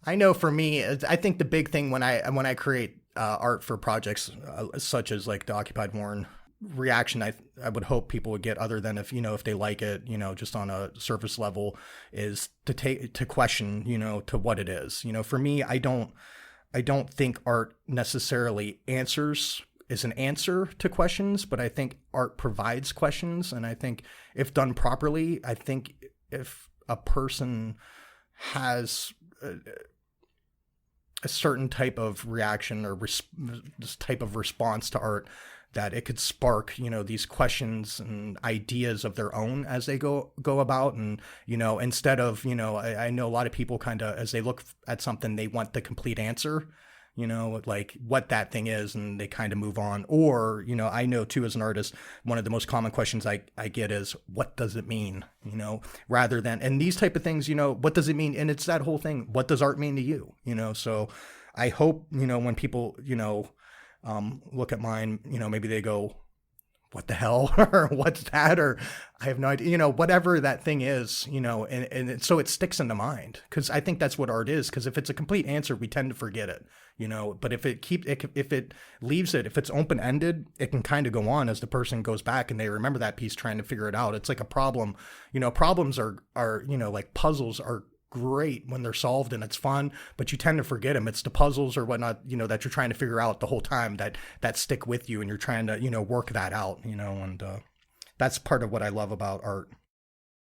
I know for me, I think the big thing when I create art for projects such as like the Occupied Warren reaction, I would hope people would get, other than if if they like it, just on a surface level, is to question, to what it is. For me, I don't think art necessarily is an answer to questions, but I think art provides questions. And I think if done properly, I think if a person has a certain type of reaction or this type of response to art, that it could spark these questions and ideas of their own as they go about. And instead of I know a lot of people kind of, as they look at something, they want the complete answer, like what that thing is, and they kind of move on. Or I know too, as an artist, one of the most common questions I get is, what does it mean? Rather than, and these type of things, what does it mean? And it's that whole thing, what does art mean to you? So I hope when people look at mine, maybe they go, what the hell, or what's that, or I have no idea, whatever that thing is, so it sticks in the mind, because I think that's what art is. Because if it's a complete answer, we tend to forget it, but if it leaves it, if it's open ended, it can kind of go on as the person goes back and they remember that piece, trying to figure it out. It's like a problem. Problems are like puzzles are great when they're solved and it's fun, but you tend to forget them. It's the puzzles or whatnot, that you're trying to figure out the whole time that stick with you, and you're trying to, work that out, and that's part of what I love about art.